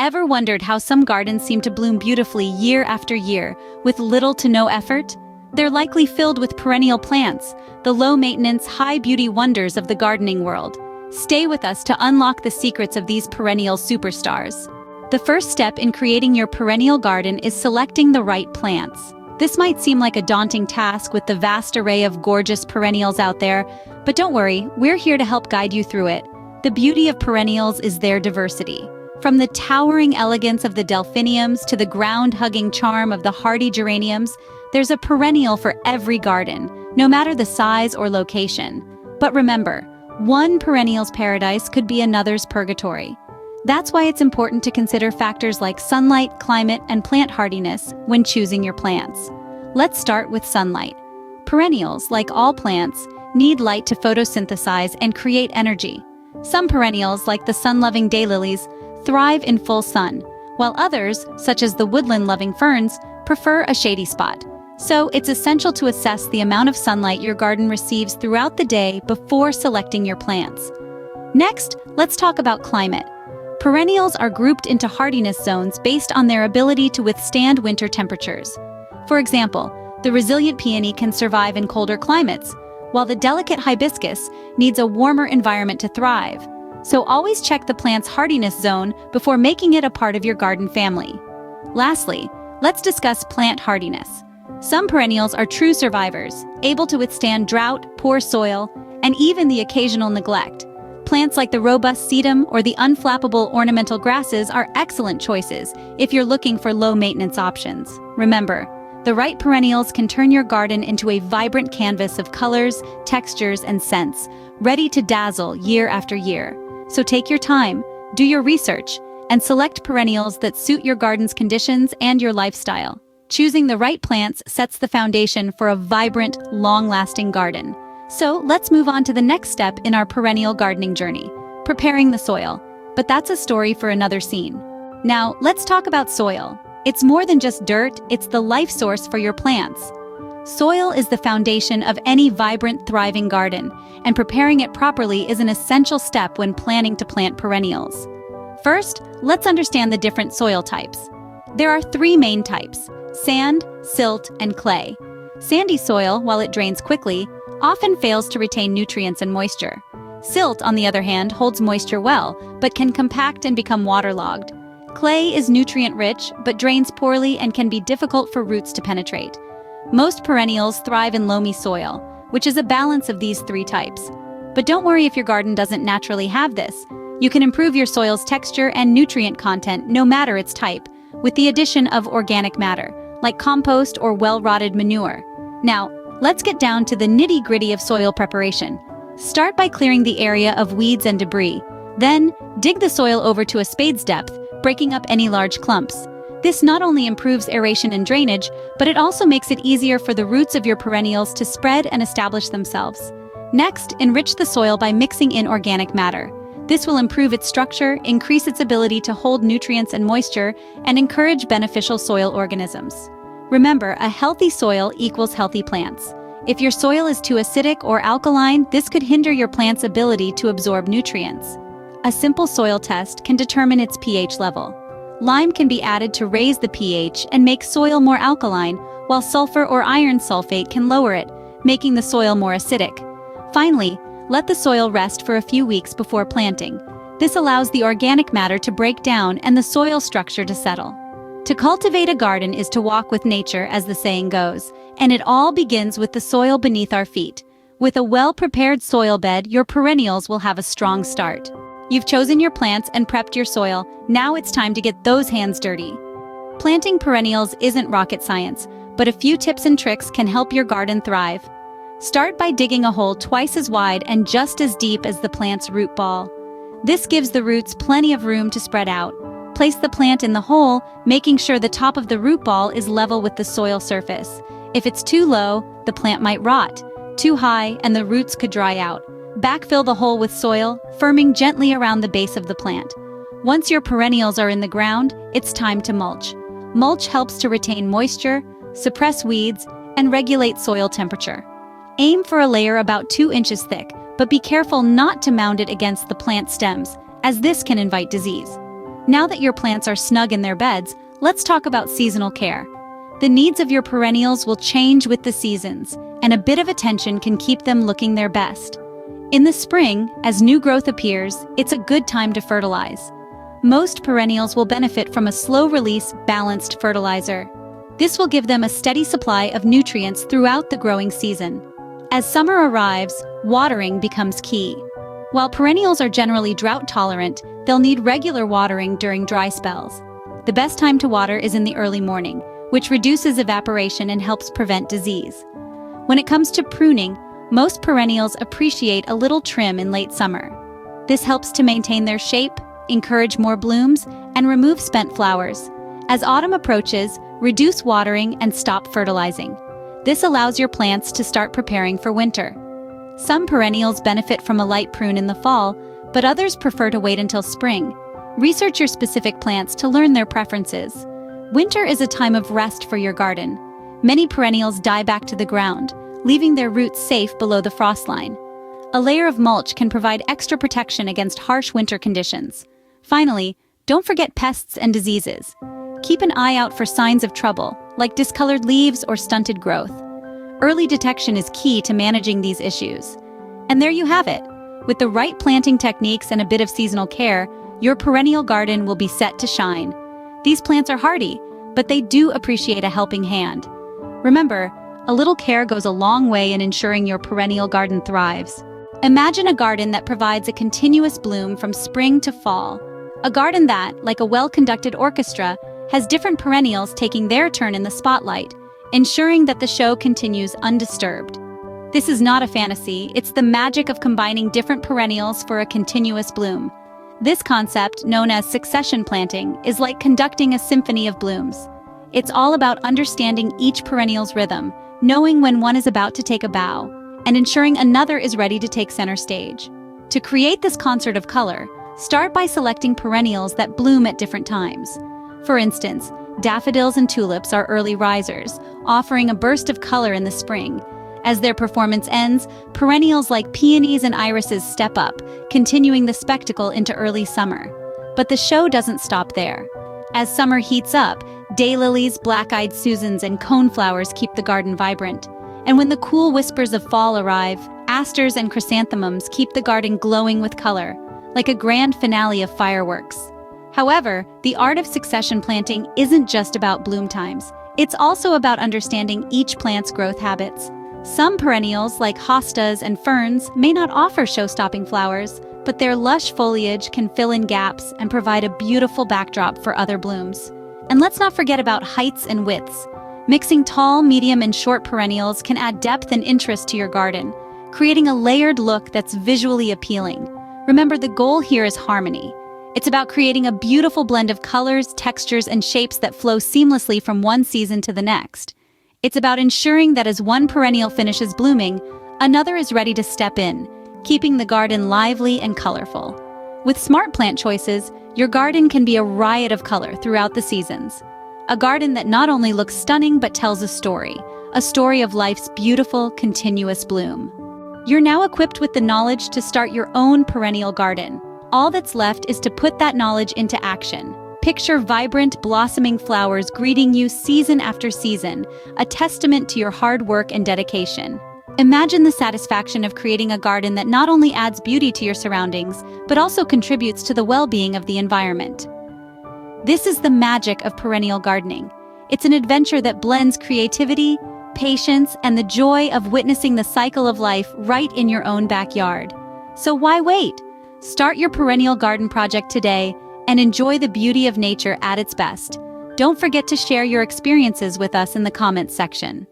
Ever wondered how some gardens seem to bloom beautifully year after year, with little to no effort? They're likely filled with perennial plants, the low-maintenance, high-beauty wonders of the gardening world. Stay with us to unlock the secrets of these perennial superstars. The first step in creating your perennial garden is selecting the right plants. This might seem like a daunting task with the vast array of gorgeous perennials out there, but don't worry, we're here to help guide you through it. The beauty of perennials is their diversity. From the towering elegance of the delphiniums to the ground-hugging charm of the hardy geraniums, there's a perennial for every garden, no matter the size or location. But remember, one perennial's paradise could be another's purgatory. That's why it's important to consider factors like sunlight, climate, and plant hardiness when choosing your plants. Let's start with sunlight. Perennials, like all plants, need light to photosynthesize and create energy. Some perennials, like the sun-loving daylilies, thrive in full sun, while others, such as the woodland-loving ferns, prefer a shady spot. So it's essential to assess the amount of sunlight your garden receives throughout the day before selecting your plants. Next, let's talk about climate. Perennials are grouped into hardiness zones based on their ability to withstand winter temperatures. For example, the resilient peony can survive in colder climates, while the delicate hibiscus needs a warmer environment to thrive. So always check the plant's hardiness zone before making it a part of your garden family. Lastly, let's discuss plant hardiness. Some perennials are true survivors, able to withstand drought, poor soil, and even the occasional neglect. Plants like the robust sedum or the unflappable ornamental grasses are excellent choices if you're looking for low-maintenance options. Remember, the right perennials can turn your garden into a vibrant canvas of colors, textures, and scents, ready to dazzle year after year. So take your time, do your research, and select perennials that suit your garden's conditions and your lifestyle. Choosing the right plants sets the foundation for a vibrant, long-lasting garden. So let's move on to the next step in our perennial gardening journey, preparing the soil. But that's a story for another scene. Now, let's talk about soil. It's more than just dirt, it's the life source for your plants. Soil is the foundation of any vibrant, thriving garden, and preparing it properly is an essential step when planning to plant perennials. First, let's understand the different soil types. There are three main types: sand, silt, and clay. Sandy soil, while it drains quickly, often fails to retain nutrients and moisture. Silt, on the other hand, holds moisture well, but can compact and become waterlogged. Clay is nutrient-rich, but drains poorly and can be difficult for roots to penetrate. Most perennials thrive in loamy soil, which is a balance of these three types. But don't worry if your garden doesn't naturally have this. You can improve your soil's texture and nutrient content no matter its type, with the addition of organic matter, like compost or well-rotted manure. Now, let's get down to the nitty-gritty of soil preparation. Start by clearing the area of weeds and debris. Then, dig the soil over to a spade's depth, breaking up any large clumps. This not only improves aeration and drainage, but it also makes it easier for the roots of your perennials to spread and establish themselves. Next, enrich the soil by mixing in organic matter. This will improve its structure, increase its ability to hold nutrients and moisture, and encourage beneficial soil organisms. Remember, a healthy soil equals healthy plants. If your soil is too acidic or alkaline, this could hinder your plant's ability to absorb nutrients. A simple soil test can determine its pH level. Lime can be added to raise the pH and make soil more alkaline, while sulfur or iron sulfate can lower it, making the soil more acidic. Finally, let the soil rest for a few weeks before planting. This allows the organic matter to break down and the soil structure to settle. To cultivate a garden is to walk with nature, as the saying goes, and it all begins with the soil beneath our feet. With a well-prepared soil bed, your perennials will have a strong start. You've chosen your plants and prepped your soil. Now it's time to get those hands dirty. Planting perennials isn't rocket science, but a few tips and tricks can help your garden thrive. Start by digging a hole twice as wide and just as deep as the plant's root ball. This gives the roots plenty of room to spread out. Place the plant in the hole, making sure the top of the root ball is level with the soil surface. If it's too low, the plant might rot. Too high, and the roots could dry out. Backfill the hole with soil, firming gently around the base of the plant. Once your perennials are in the ground, it's time to mulch. Mulch helps to retain moisture, suppress weeds, and regulate soil temperature. Aim for a layer about 2 inches thick, but be careful not to mound it against the plant stems, as this can invite disease. Now that your plants are snug in their beds, let's talk about seasonal care. The needs of your perennials will change with the seasons, and a bit of attention can keep them looking their best. In the spring, as new growth appears, it's a good time to fertilize. Most perennials will benefit from a slow-release, balanced fertilizer. This will give them a steady supply of nutrients throughout the growing season. As summer arrives, watering becomes key. While perennials are generally drought-tolerant, they'll need regular watering during dry spells. The best time to water is in the early morning, which reduces evaporation and helps prevent disease. When it comes to pruning, most perennials appreciate a little trim in late summer. This helps to maintain their shape, encourage more blooms, and remove spent flowers. As autumn approaches, reduce watering and stop fertilizing. This allows your plants to start preparing for winter. Some perennials benefit from a light prune in the fall, but others prefer to wait until spring. Research your specific plants to learn their preferences. Winter is a time of rest for your garden. Many perennials die back to the ground, leaving their roots safe below the frost line. A layer of mulch can provide extra protection against harsh winter conditions. Finally, don't forget pests and diseases. Keep an eye out for signs of trouble, like discolored leaves or stunted growth. Early detection is key to managing these issues. And there you have it. With the right planting techniques and a bit of seasonal care, your perennial garden will be set to shine. These plants are hardy, but they do appreciate a helping hand. Remember, a little care goes a long way in ensuring your perennial garden thrives. Imagine a garden that provides a continuous bloom from spring to fall. A garden that, like a well-conducted orchestra, has different perennials taking their turn in the spotlight, ensuring that the show continues undisturbed. This is not a fantasy, it's the magic of combining different perennials for a continuous bloom. This concept, known as succession planting, is like conducting a symphony of blooms. It's all about understanding each perennial's rhythm, knowing when one is about to take a bow, and ensuring another is ready to take center stage. To create this concert of color, start by selecting perennials that bloom at different times. For instance, daffodils and tulips are early risers, offering a burst of color in the spring. As their performance ends, perennials like peonies and irises step up, continuing the spectacle into early summer. But the show doesn't stop there. As summer heats up, daylilies, black-eyed Susans, and coneflowers keep the garden vibrant. And when the cool whispers of fall arrive, asters and chrysanthemums keep the garden glowing with color, like a grand finale of fireworks. However, the art of succession planting isn't just about bloom times. It's also about understanding each plant's growth habits. Some perennials, like hostas and ferns, may not offer show-stopping flowers, but their lush foliage can fill in gaps and provide a beautiful backdrop for other blooms. And let's not forget about heights and widths. Mixing tall, medium, and short perennials can add depth and interest to your garden, creating a layered look that's visually appealing. Remember, the goal here is harmony. It's about creating a beautiful blend of colors, textures, and shapes that flow seamlessly from one season to the next. It's about ensuring that as one perennial finishes blooming, another is ready to step in, keeping the garden lively and colorful. With smart plant choices, your garden can be a riot of color throughout the seasons. A garden that not only looks stunning but tells a story of life's beautiful, continuous bloom. You're now equipped with the knowledge to start your own perennial garden. All that's left is to put that knowledge into action. Picture vibrant, blossoming flowers greeting you season after season, a testament to your hard work and dedication. Imagine the satisfaction of creating a garden that not only adds beauty to your surroundings, but also contributes to the well-being of the environment. This is the magic of perennial gardening. It's an adventure that blends creativity, patience, and the joy of witnessing the cycle of life right in your own backyard. So why wait? Start your perennial garden project today and enjoy the beauty of nature at its best. Don't forget to share your experiences with us in the comments section.